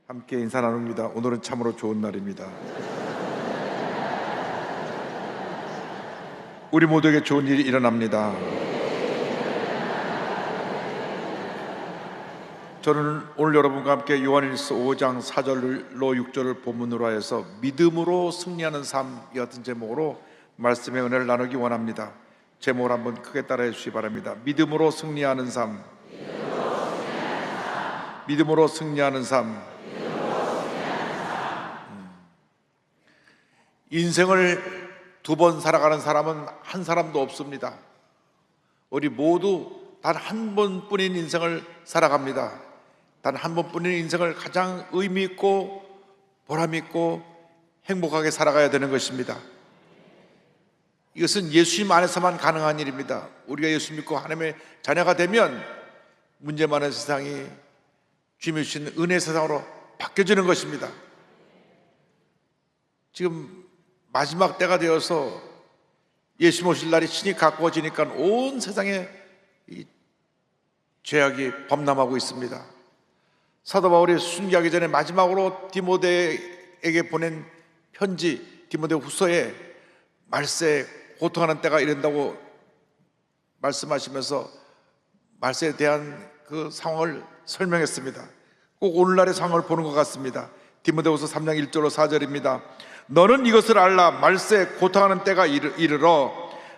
함께 인사 나눕니다. 오늘은 참으로 좋은 날입니다. 우리 모두에게 좋은 일이 일어납니다. 저는 오늘 여러분과 함께 요한일서 5장 4절로 6절을 본문으로 하여서 믿음으로 승리하는 삶 같은 제목으로 말씀의 은혜를 나누기 원합니다. 제목을 한번 크게 따라해 주시기 바랍니다. 믿음으로 승리하는 삶. 믿음으로 승리하는 삶. 인생을 두 번 살아가는 사람은 한 사람도 없습니다. 우리 모두 단 한 번뿐인 인생을 살아갑니다. 단 한 번뿐인 인생을 가장 의미 있고 보람 있고 행복하게 살아가야 되는 것입니다. 이것은 예수님 안에서만 가능한 일입니다. 우리가 예수 믿고 하나님의 자녀가 되면 문제 많은 세상이 주님이 주신 은혜의 세상으로 바뀌어지는 것입니다. 지금 마지막 때가 되어서 예수 모실 날이 친히 가까워지니까 온 세상에 이 죄악이 범람하고 있습니다. 사도 바울이 순교하기 전에 마지막으로 디모데에게 보낸 편지 디모데 후서에 말세에 고통하는 때가 이른다고 말씀하시면서 말세에 대한 그 상황을 설명했습니다. 꼭 오늘날의 상황을 보는 것 같습니다. 디모데후서 3장 1절로 4절입니다. 너는 이것을 알라. 말세에 고통하는 때가 이르러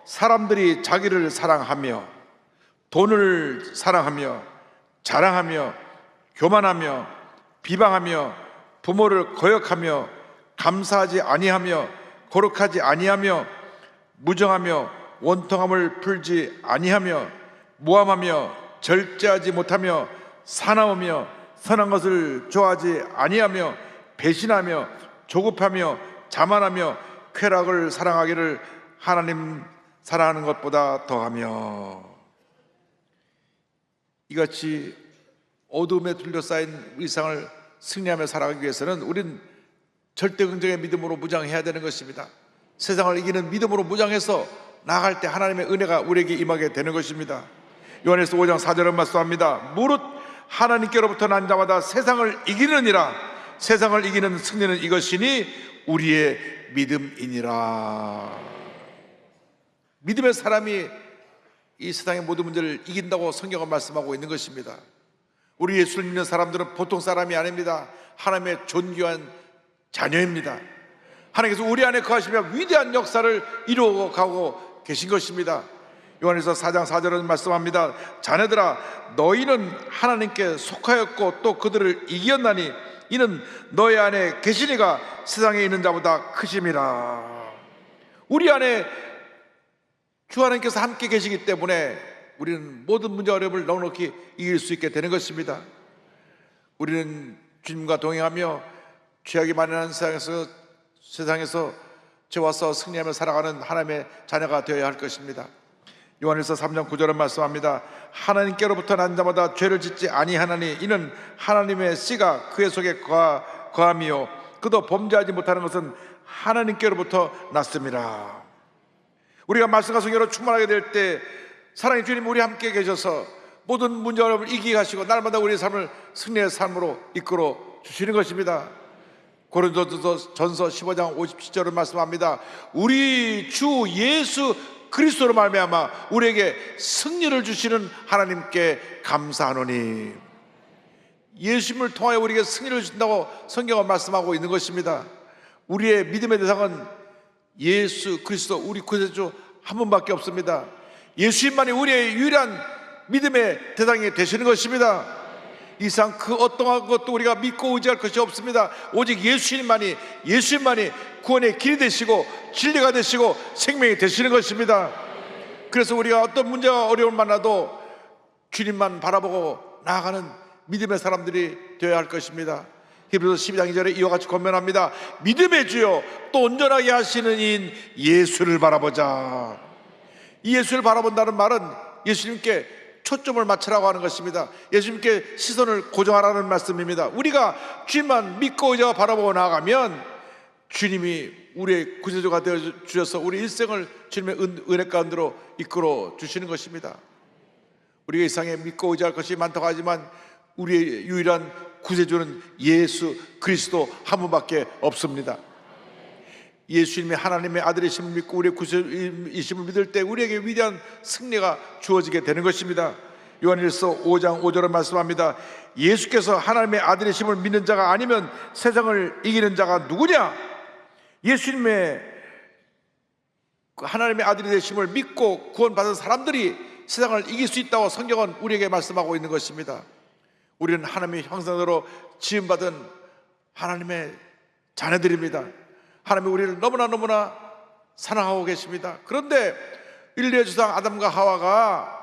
사람들이 자기를 사랑하며 돈을 사랑하며 자랑하며 교만하며 비방하며 부모를 거역하며 감사하지 아니하며 거룩하지 아니하며 무정하며 원통함을 풀지 아니하며 무함하며 절제하지 못하며 사나우며 선한 것을 좋아하지 아니하며 배신하며 조급하며 자만하며 쾌락을 사랑하기를 하나님 사랑하는 것보다 더하며. 이같이 어둠에 둘러싸인 일상을 승리하며 살아가기 위해서는 우린 절대 긍정의 믿음으로 무장해야 되는 것입니다. 세상을 이기는 믿음으로 무장해서 나아갈 때 하나님의 은혜가 우리에게 임하게 되는 것입니다. 요한일서 5장 4절은 말씀합니다. 무릇 하나님께로부터 난 자마다 세상을 이기느니라. 세상을 이기는 승리는 이것이니 우리의 믿음이니라. 믿음의 사람이 이 세상의 모든 문제를 이긴다고 성경은 말씀하고 있는 것입니다. 우리 예수를 믿는 사람들은 보통 사람이 아닙니다. 하나님의 존귀한 자녀입니다. 하나님께서 우리 안에 거하시며 위대한 역사를 이루어가고 계신 것입니다. 요한일서 4장 4절은 말씀합니다. 자녀들아, 너희는 하나님께 속하였고 또 그들을 이겼나니 이는 너희 안에 계시니가 세상에 있는 자보다 크심이라. 우리 안에 주 하나님께서 함께 계시기 때문에 우리는 모든 문제 어려움을 넉넉히 이길 수 있게 되는 것입니다. 우리는 주님과 동행하며 죄악이 만연한 세상에서 죄와 싸워 승리하며 살아가는 하나님의 자녀가 되어야 할 것입니다. 요한일서 3장 9절은 말씀합니다. 하나님께로부터 난 자마다 죄를 짓지 아니하나니 이는 하나님의 씨가 그의 속에 거함이요 그도 범죄하지 못하는 것은 하나님께로부터 났습니다. 우리가 말씀과 성령으로 충만하게 될 때 사랑의 주님 우리 함께 계셔서 모든 문제 어려움을 이기게 하시고 날마다 우리의 삶을 승리의 삶으로 이끌어 주시는 것입니다. 고린도전서 15장 57절은 말씀합니다. 우리 주 예수 그리스도로 말미암아 우리에게 승리를 주시는 하나님께 감사하노니. 예수님을 통하여 우리에게 승리를 주신다고 성경은 말씀하고 있는 것입니다. 우리의 믿음의 대상은 예수 그리스도 우리 구세주 한 분밖에 없습니다. 예수님만이 우리의 유일한 믿음의 대상이 되시는 것입니다. 이상 그 어떠한 것도 우리가 믿고 의지할 것이 없습니다. 오직 예수님만이 구원의 길이 되시고 진리가 되시고 생명이 되시는 것입니다. 그래서 우리가 어떤 문제와 어려움을 만나도 주님만 바라보고 나아가는 믿음의 사람들이 되어야 할 것입니다. 히브리서 12장 2절에 이와 같이 권면합니다. 믿음의 주요 또 온전하게 하시는 이인 예수를 바라보자. 이 예수를 바라본다는 말은 예수님께 초점을 맞추라고 하는 것입니다. 예수님께 시선을 고정하라는 말씀입니다. 우리가 주님만 믿고 의지하고 바라보고 나아가면 주님이 우리의 구세주가 되어 주셔서 우리 일생을 주님의 은혜 가운데로 이끌어 주시는 것입니다. 우리가 이 세상에 믿고 의지할 것이 많다고 하지만 우리의 유일한 구세주는 예수 그리스도 한 분밖에 없습니다. 예수님이 하나님의 아들이심을 믿고 우리의 구세주이심을 믿을 때 우리에게 위대한 승리가 주어지게 되는 것입니다. 요한일서 5장 5절은 말씀합니다. 예수께서 하나님의 아들이심을 믿는 자가 아니면 세상을 이기는 자가 누구냐? 예수님의 하나님의 아들이 되심을 믿고 구원받은 사람들이 세상을 이길 수 있다고 성경은 우리에게 말씀하고 있는 것입니다. 우리는 하나님의 형상대로 지음받은 하나님의 자녀들입니다. 하나님이 우리를 너무나 사랑하고 계십니다. 그런데 인류의 조상 아담과 하와가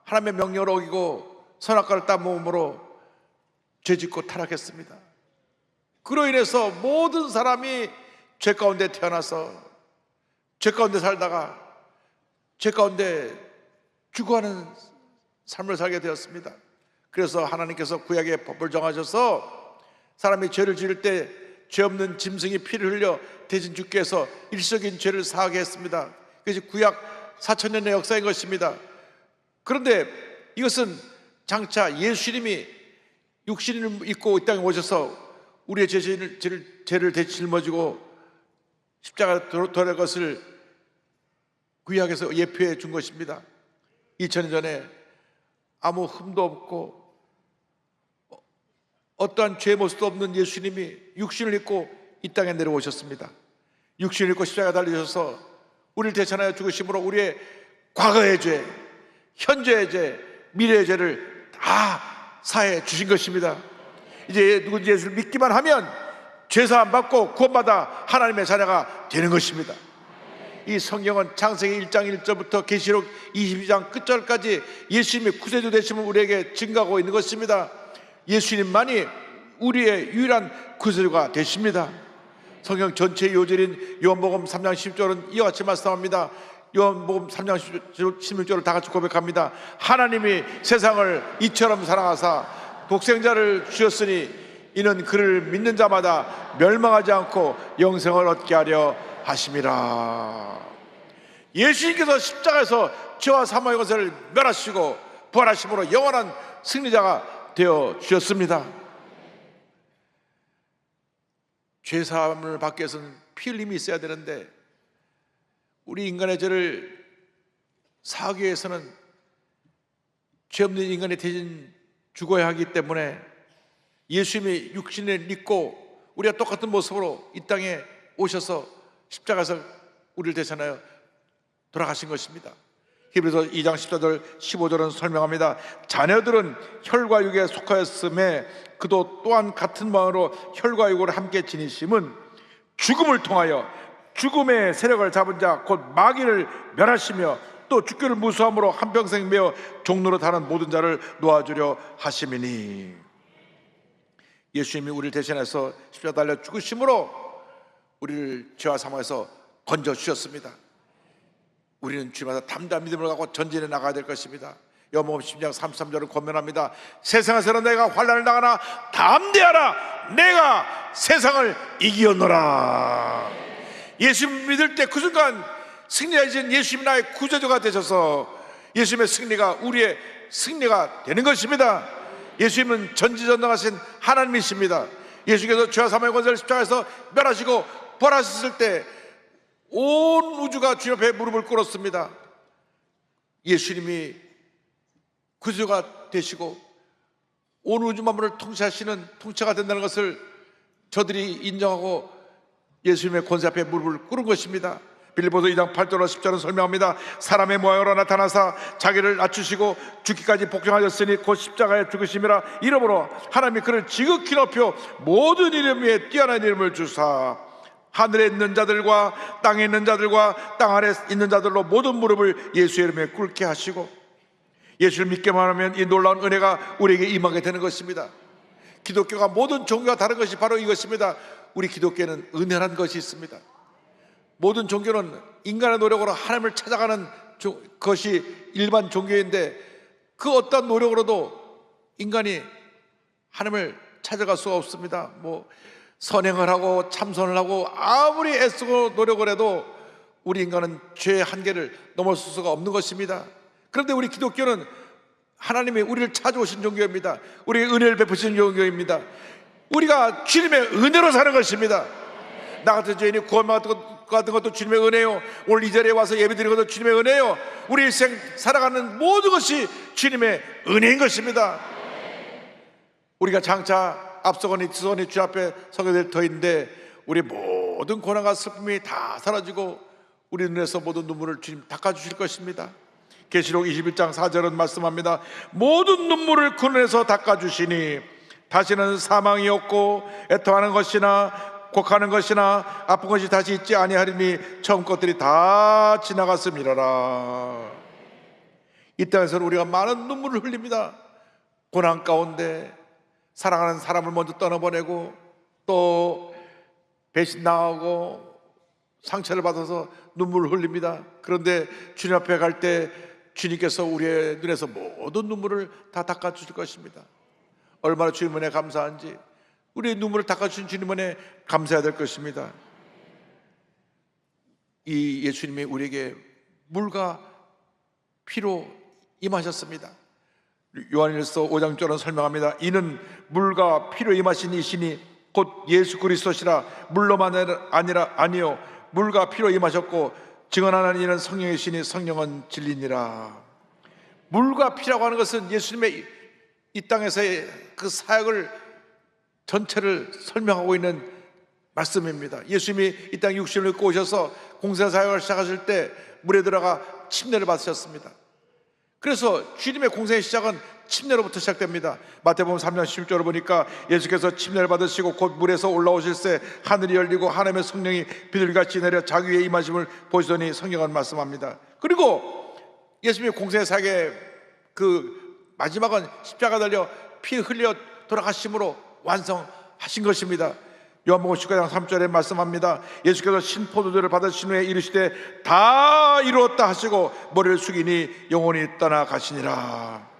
하나님의 명령을 어기고 선악과를 따먹음으로 죄짓고 타락했습니다. 그로 인해서 모든 사람이 죄 가운데 태어나서 죄 가운데 살다가 죄 가운데 죽어가는 삶을 살게 되었습니다. 그래서 하나님께서 구약의 법을 정하셔서 사람이 죄를 지을 때 죄 없는 짐승이 피를 흘려 대신 주께 해서 일시적인 죄를 사하게 했습니다. 그것이 구약 4000년의 역사인 것입니다. 그런데 이것은 장차 예수님이 육신을 입고 이 땅에 오셔서 우리의 죄를 대신 짊어지고 십자가에 돌아갈 것을 구약에서 예표해 준 것입니다. 2000년 전에 아무 흠도 없고 어떠한 죄의 모습도 없는 예수님이 육신을 입고 이 땅에 내려오셨습니다. 육신을 입고 십자가에 달리셔서 우리를 대신하여 죽으심으로 우리의 과거의 죄, 현재의 죄, 미래의 죄를 다 사해 주신 것입니다. 이제 누군지 예수를 믿기만 하면 죄사함 받고 구원받아 하나님의 자녀가 되는 것입니다. 이 성경은 창세기 1장 1절부터 계시록 22장 끝절까지 예수님의 구세주 되심을 우리에게 증거하고 있는 것입니다. 예수님만이 우리의 유일한 구세주가 되십니다. 성경 전체의 요절인 요한복음 3장 10절은 이와 같이 말씀합니다. 요한복음 3장 16절을 다 같이 고백합니다. 하나님이 세상을 이처럼 사랑하사 독생자를 주셨으니 이는 그를 믿는 자마다 멸망하지 않고 영생을 얻게 하려 하심이라. 예수님께서 십자가에서 죄와 사망의 것을 멸하시고 부활하심으로 영원한 승리자가 되어 주셨습니다. 죄사함을 받기 위해서는 피 흘림이 있어야 되는데 우리 인간의 죄를 사하기 위해서는 죄 없는 인간이 대신 죽어야 하기 때문에 예수님이 육신을 입고 우리가 똑같은 모습으로 이 땅에 오셔서 십자가에서 우리를 대신하여 돌아가신 것입니다. 히브리서 2장 14절 15절은 설명합니다. 자녀들은 혈과 육에 속하였음에 그도 또한 같은 마음으로 혈과 육을 함께 지니심은 죽음을 통하여 죽음의 세력을 잡은 자 곧 마귀를 멸하시며 또 죽기를 무수함으로 한평생 매어 종로로 타는 모든 자를 놓아주려 하심이니. 예수님이 우리를 대신해서 십자가 달려 죽으심으로 우리를 죄와 사망에서 건져 주셨습니다. 우리는 주마다 담대한 믿음을 갖고 전진해 나가야 될 것입니다. 요한복음 10장 33절을 권면합니다. 세상에서는 내가 환난을 당하나 담대하라, 내가 세상을 이기었노라. 예수님 믿을 때 그 순간 승리하신 예수님 나의 구세주가 되셔서 예수님의 승리가 우리의 승리가 되는 것입니다. 예수님은 전지전능하신 하나님이십니다. 예수께서 죄와 사망의 권세를 십자가에서 멸하시고 부활하셨을 때 온 우주가 주님 앞에 무릎을 꿇었습니다. 예수님이 구세주가 되시고 온 우주 만물을 통치하시는 통치가 된다는 것을 저들이 인정하고 예수님의 권세 앞에 무릎을 꿇은 것입니다. 빌립보서 2장 8절로 10절은 설명합니다. 사람의 모양으로 나타나사 자기를 낮추시고 죽기까지 복종하셨으니 곧 십자가에 죽으심이라. 이러므로 하나님이 그를 지극히 높여 모든 이름 위에 뛰어난 이름을 주사 하늘에 있는 자들과 땅에 있는 자들과 땅 아래 있는 자들로 모든 무릎을 예수의 이름에 꿇게 하시고, 예수를 믿기만 하면 이 놀라운 은혜가 우리에게 임하게 되는 것입니다. 기독교가 모든 종교가 다른 것이 바로 이것입니다. 우리 기독교는 은혜라는 것이 있습니다. 모든 종교는 인간의 노력으로 하나님을 찾아가는 것이 일반 종교인데 그 어떤 노력으로도 인간이 하나님을 찾아갈 수가 없습니다. 선행을 하고 참선을 하고 아무리 애쓰고 노력을 해도 우리 인간은 죄의 한계를 넘어설 수가 없는 것입니다. 그런데 우리 기독교는 하나님이 우리를 찾아오신 종교입니다. 우리에게 은혜를 베푸신 종교입니다. 우리가 주님의 은혜로 사는 것입니다. 나 같은 죄인이 구원받은 것도 주님의 은혜요, 오늘 이 자리에 와서 예배드리는 것도 주님의 은혜요, 우리 일생 살아가는 모든 것이 주님의 은혜인 것입니다. 우리가 장차 앞서거니 뒤서거니 주 앞에 서게 될 터인데 우리 모든 고난과 슬픔이 다 사라지고 우리 눈에서 모든 눈물을 주님 닦아주실 것입니다. 계시록 21장 4절은 말씀합니다. 모든 눈물을 그 눈에서 닦아주시니 다시는 사망이 없고 애통하는 것이나 곡하는 것이나 아픈 것이 다시 있지 아니하리니 처음 것들이 다 지나갔음이라라. 이 땅에서는 우리가 많은 눈물을 흘립니다. 고난 가운데 사랑하는 사람을 먼저 떠나보내고 또 배신당하고 상처를 받아서 눈물을 흘립니다. 그런데 주님 앞에 갈 때 주님께서 우리의 눈에서 모든 눈물을 다 닦아주실 것입니다. 얼마나 주님 은혜 감사한지 우리의 눈물을 닦아주신 주님 은혜 감사해야 될 것입니다. 이 예수님이 우리에게 물과 피로 임하셨습니다. 요한일서 5장 6절은 설명합니다. 이는 물과 피로 임하신 이시니 곧 예수 그리스도시라. 물로만 아니요 물과 피로 임하셨고 증언하는 이는 성령이시니 성령은 진리니라. 물과 피라고 하는 것은 예수님의 이 땅에서의 그 사역을 전체를 설명하고 있는 말씀입니다. 예수님이 이 땅에 육신을 입고 오셔서 공생 사역을 시작하실 때 물에 들어가 침례를 받으셨습니다. 그래서 주님의 공생의 시작은 침례로부터 시작됩니다. 마태복음 3장 11절을 보니까 예수께서 침례를 받으시고 곧 물에서 올라오실새 하늘이 열리고 하나님의 성령이 비둘기같이 내려 자기 위에 임하심을 보시더니 성경은 말씀합니다. 그리고 예수님의 공생의 사역의 그 마지막은 십자가 달려 피 흘려 돌아가심으로 완성하신 것입니다. 요한복음 19장 3절에 말씀합니다. 예수께서 신포도주를 받으신 후에 이르시되 다 이루었다 하시고 머리를 숙이니 영혼이 떠나가시니라.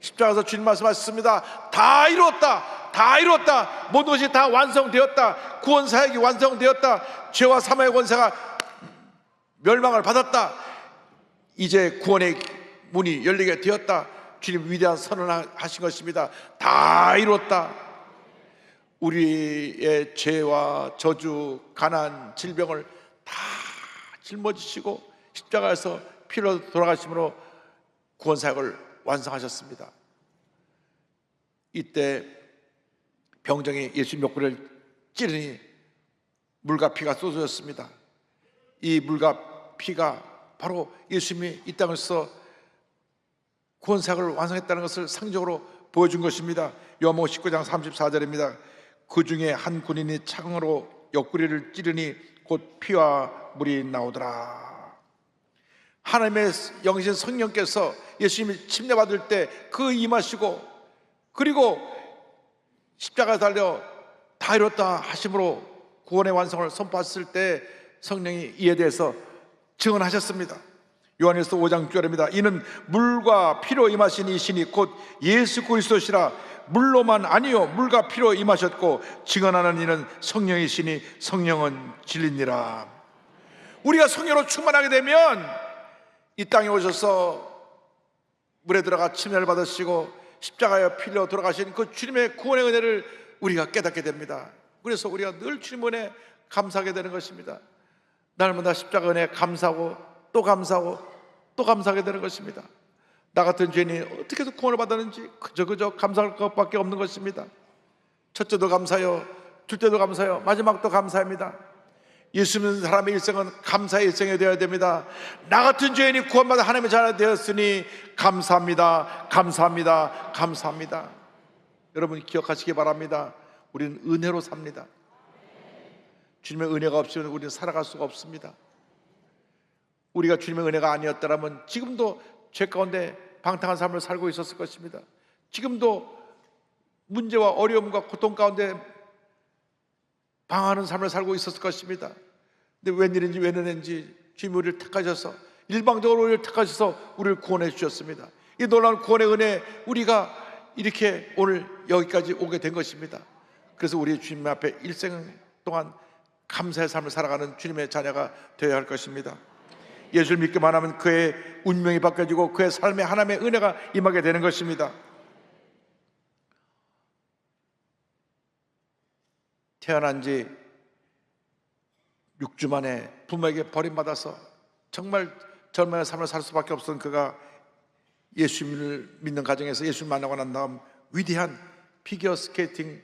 십자가에서 주님 말씀하셨습니다. 다 이루었다, 다 이루었다, 모든 것이 다 완성되었다, 구원사역이 완성되었다, 죄와 사망의 권세가 멸망을 받았다, 이제 구원의 문이 열리게 되었다. 주님 위대한 선언을 하신 것입니다. 다 이루었다. 우리의 죄와 저주, 가난, 질병을 다 짊어지시고 십자가에서 피로 돌아가심으로 구원사역을 완성하셨습니다. 이때 병정이 예수님 옆구리를 찌르니 물과 피가 쏟아졌습니다. 이 물과 피가 바로 예수님이 이 땅에서 구원사역을 완성했다는 것을 상징적으로 보여준 것입니다. 요한복음 19장 34절입니다. 그 중에 한 군인이 창으로 옆구리를 찌르니 곧 피와 물이 나오더라. 하나님의 영이신 성령께서 예수님이 침례받을 때 그 임하시고 그리고 십자가에 달려 다 이뤘다 하심으로 구원의 완성을 선포했을 때 성령이 이에 대해서 증언하셨습니다. 요한일서 5장 6절입니다. 이는 물과 피로 임하신 이신이 곧 예수 그리스도시라. 물로만 아니요 물과 피로 임하셨고 증언하는 이는 성령이시니 성령은 진리니라. 우리가 성령으로 충만하게 되면 이 땅에 오셔서 물에 들어가 침례를 받으시고 십자가에 피려 돌아가신 그 주님의 구원의 은혜를 우리가 깨닫게 됩니다. 그래서 우리가 늘 주님 은혜에 감사하게 되는 것입니다. 날마다 십자가 은혜에 감사하고 또 감사하고 또 감사하게 되는 것입니다. 나 같은 죄인이 어떻게 해서 구원을 받았는지 그저 감사할 것밖에 없는 것입니다. 첫째도 감사요, 둘째도 감사요, 마지막도 감사합니다. 예수 믿는 사람의 일생은 감사의 일생이 되어야 됩니다. 나 같은 죄인이 구원받아 하나님의 자녀가 되었으니 감사합니다, 감사합니다, 감사합니다. 여러분 기억하시기 바랍니다. 우리는 은혜로 삽니다. 주님의 은혜가 없으면 우리는 살아갈 수가 없습니다. 우리가 주님의 은혜가 아니었더라면 지금도 죄 가운데 방탕한 삶을 살고 있었을 것입니다. 지금도 문제와 어려움과 고통 가운데 방황하는 삶을 살고 있었을 것입니다. 근데 웬일인지 웬은인지 주님이 우리를 택하셔서 일방적으로 우리를 택하셔서 우리를 구원해 주셨습니다. 이 놀라운 구원의 은혜 우리가 이렇게 오늘 여기까지 오게 된 것입니다. 그래서 우리 주님 앞에 일생 동안 감사의 삶을 살아가는 주님의 자녀가 되어야 할 것입니다. 예수를 믿기만 하면 그의 운명이 바뀌어지고 그의 삶에 하나님의 은혜가 임하게 되는 것입니다. 태어난 지 6주 만에 부모에게 버림받아서 정말 젊은 삶을 살 수밖에 없었던 그가 예수님을 믿는 가정에서 예수를 만나고 난 다음 위대한 피겨 스케이팅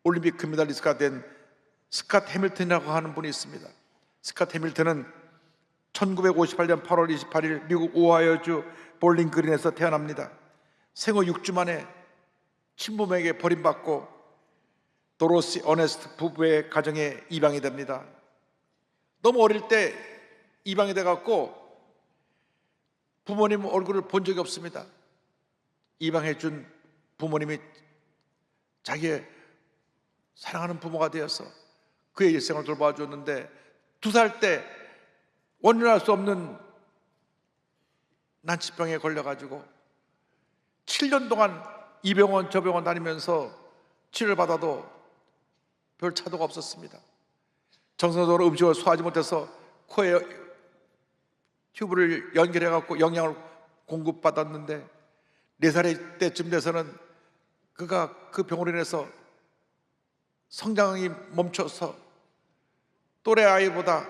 올림픽 금메달리스트가 된 스캇 해밀턴이라고 하는 분이 있습니다. 스캇 해밀턴은 1958년 8월 28일 미국 오하이오주 볼링 그린에서 태어납니다. 생후 6주 만에 친부모에게 버림받고 도로시 어네스트 부부의 가정에 입양이 됩니다. 너무 어릴 때 입양이 돼갖고 부모님 얼굴을 본 적이 없습니다. 입양해준 부모님이 자기의 사랑하는 부모가 되어서 그의 일생을 돌봐줬는데 2살 때 원인할 수 없는 난치병에 걸려가지고 7년 동안 이 병원 저 병원 다니면서 치료를 받아도 별 차도가 없었습니다. 정상적으로 음식을 소화하지 못해서 코에 튜브를 연결해갖고 영양을 공급받았는데 4살 때쯤 돼서는 그가 그 병으로 인해서 성장이 멈춰서 또래 아이보다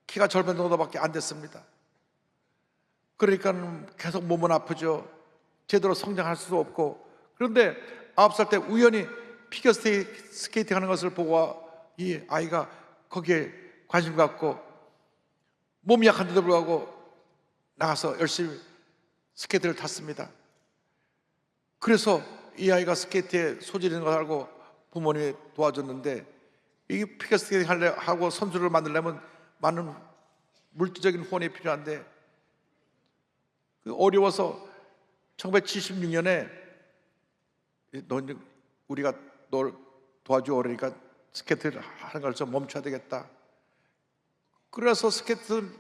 키가 절반 정도밖에 안 됐습니다. 그러니까 계속 몸은 아프죠. 제대로 성장할 수도 없고. 그런데 9살 때 우연히 피겨 스케이팅 하는 것을 보고 이 아이가 거기에 관심 갖고 몸이 약한데도 불구하고 나가서 열심히 스케이트를 탔습니다. 그래서 이 아이가 스케이트에 소질이 있는 걸 알고 부모님이 도와줬는데 이 피겨 스케이팅 하고 선수를 만들려면 많은 물질적인 후원이 필요한데 어려워서 1976년에 우리가 널 도와줘 그러니까 스케이트를 하는 걸 좀 멈춰야 되겠다. 그래서 스케이트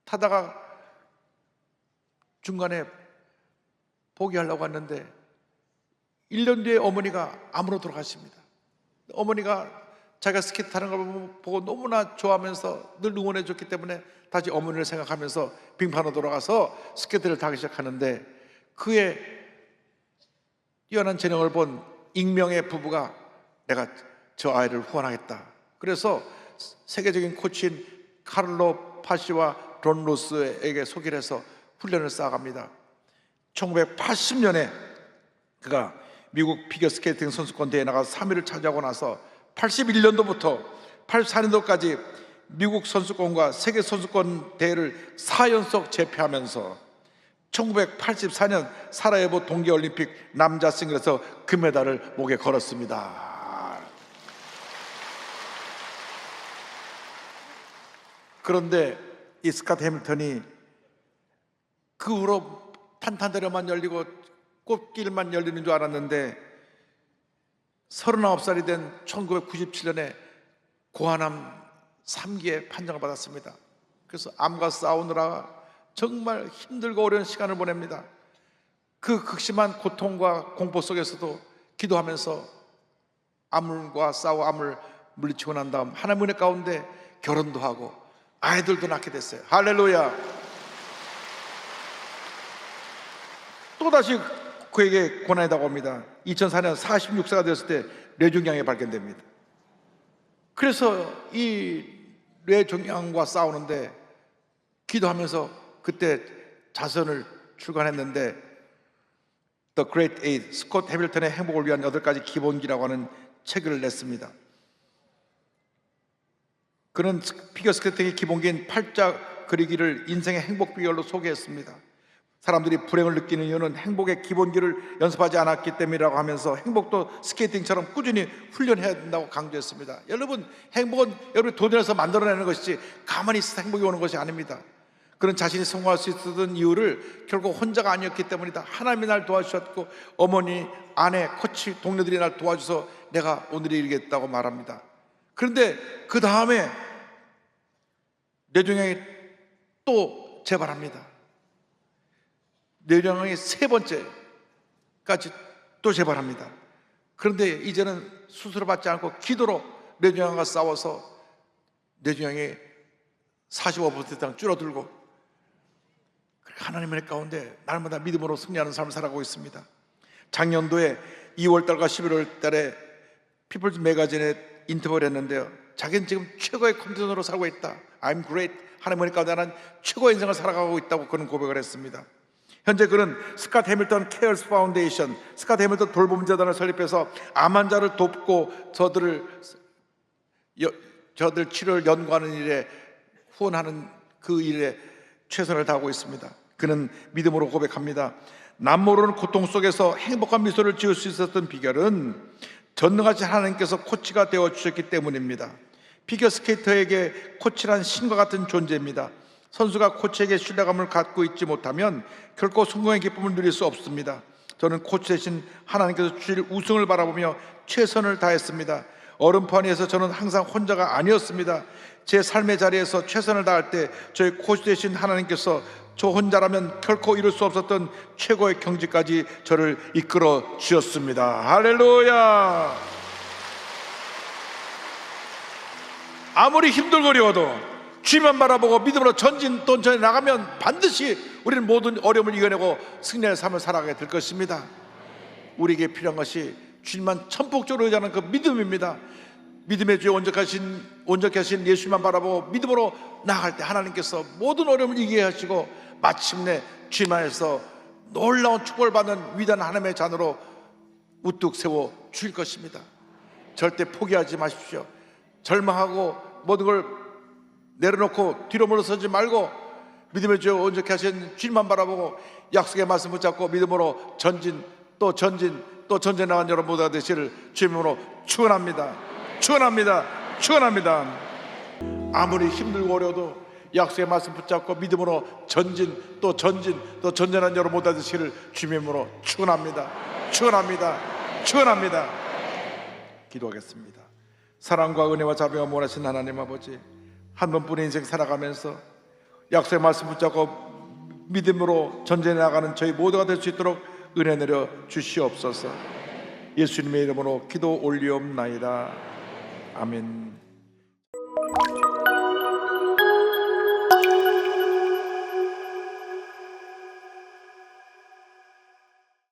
타다가 중간에 포기하려고 했는데 1년 뒤에 어머니가 암으로 돌아가십니다. 어머니가 자기가 스케이트 타는 걸 보고 너무나 좋아하면서 늘 응원해 줬기 때문에 다시 어머니를 생각하면서 빙판으로 돌아가서 스케이트를 타기 시작하는데 그의 뛰어난 재능을 본 익명의 부부가 내가 저 아이를 후원하겠다. 그래서 세계적인 코치인 카를로 파시와 론 로스에게 소개를 해서 훈련을 쌓아갑니다. 1980년에 그가 미국 피겨스케이팅 선수권 대회에 나가서 3위를 차지하고 나서 81년도부터 84년도까지 미국 선수권과 세계 선수권 대회를 4연속 제패하면서 1984년 사라예보 동계올림픽 남자 싱글에서 금메달을 목에 걸었습니다. 그런데 이 스캇 해밀턴이 그 후로 탄탄대로만 열리고 꽃길만 열리는 줄 알았는데 39살이 된 1997년에 고환암 3기에 판정을 받았습니다. 그래서 암과 싸우느라 정말 힘들고 어려운 시간을 보냅니다. 그 극심한 고통과 공포 속에서도 기도하면서 암과 싸워 암을 물리치고 난 다음 하나님의 은혜 가운데 결혼도 하고 아이들도 낳게 됐어요. 할렐루야. 또다시 그에게 고난이 다가옵니다. 2004년 46세가 되었을 때 뇌종양이 발견됩니다. 그래서 이 뇌종양과 싸우는데 기도하면서 그때 자선을 출간했는데 The Great Eight, 스콧 해밀턴의 행복을 위한 8가지 기본기라고 하는 책을 냈습니다. 그는 피겨스케이팅의 기본기인 팔자 그리기를 인생의 행복 비결로 소개했습니다. 사람들이 불행을 느끼는 이유는 행복의 기본기를 연습하지 않았기 때문이라고 하면서 행복도 스케이팅처럼 꾸준히 훈련해야 된다고 강조했습니다. 여러분, 행복은 여러분이 도전해서 만들어내는 것이지 가만히 있어서 행복이 오는 것이 아닙니다. 그런 자신이 성공할 수 있었던 이유를 결국 혼자가 아니었기 때문이다. 하나님이 날 도와주셨고 어머니, 아내, 코치, 동료들이 날 도와줘서 내가 오늘에 이르겠다고 말합니다. 그런데 그 다음에 뇌종양이 또 재발합니다. 뇌종양이 3번째까지 또 재발합니다. 그런데 이제는 수술을 받지 않고 기도로 뇌종양과 싸워서 뇌종양이 45% 이상 줄어들고, 하나님의 은혜 가운데 날마다 믿음으로 승리하는 삶을 살아가고 있습니다. 작년도에 2월달과 11월달에 피플즈 매거진에 인터뷰를 했는데요, 자기는 지금 최고의 컨디션으로 살고 있다. I'm great. 하나님의 은혜 가운데 나는 최고의 인생을 살아가고 있다고 그는 고백을 했습니다. 현재 그는 스캇 해밀턴 케어스 파운데이션, 스캇 해밀턴 돌봄 재단을 설립해서 암 환자를 돕고 저들 치료를 연구하는 일에 후원하는 그 일에 최선을 다하고 있습니다. 그는 믿음으로 고백합니다. 남모르는 고통 속에서 행복한 미소를 지을 수 있었던 비결은 전능하신 하나님께서 코치가 되어주셨기 때문입니다. 피겨스케이터에게 코치란 신과 같은 존재입니다. 선수가 코치에게 신뢰감을 갖고 있지 못하면 결코 성공의 기쁨을 누릴 수 없습니다. 저는 코치 대신 하나님께서 주실 우승을 바라보며 최선을 다했습니다. 얼음판위에서 저는 항상 혼자가 아니었습니다. 제 삶의 자리에서 최선을 다할 때 저희 코치 대신 하나님께서 저 혼자라면 결코 이룰 수 없었던 최고의 경지까지 저를 이끌어 주셨습니다. 할렐루야. 아무리 힘들고 어려워도 주님만 바라보고 믿음으로 전진 또 전에 나가면 반드시 우리는 모든 어려움을 이겨내고 승리의 삶을 살아가게 될 것입니다. 우리에게 필요한 것이 주님만 천폭적으로 의지하는 그 믿음입니다. 믿음의 주에 온전하신 예수님만 바라보고 믿음으로 나아갈 때 하나님께서 모든 어려움을 이기게 하시고 마침내 주님 안에서 놀라운 축복을 받는 위대한 하나님의 자녀로 우뚝 세워 주실 것입니다. 절대 포기하지 마십시오. 절망하고 모든 걸 내려놓고 뒤로 물러서지 말고 믿음의 주에 온전케 하신 주님만 바라보고 약속의 말씀 붙잡고 믿음으로 전진 또 전진 또 전진 나간 여러분 모두가 되시를 주님으로 축원합니다. 축원합니다. 축원합니다. 아무리 힘들고 어려워도 약속의 말씀 붙잡고 믿음으로 전진 또 전진 또 전진한 여러분 모두가 되시를 주님으로 축원합니다. 축원합니다. 축원합니다. 기도하겠습니다. 사랑과 은혜와 자비가 원하신 하나님 아버지, 한 번뿐인 인생 살아가면서 약속의 말씀 붙잡고 믿음으로 전진해 나가는 저희 모두가 될 수 있도록 은혜 내려 주시옵소서. 예수님의 이름으로 기도 올리옵나이다. 아멘.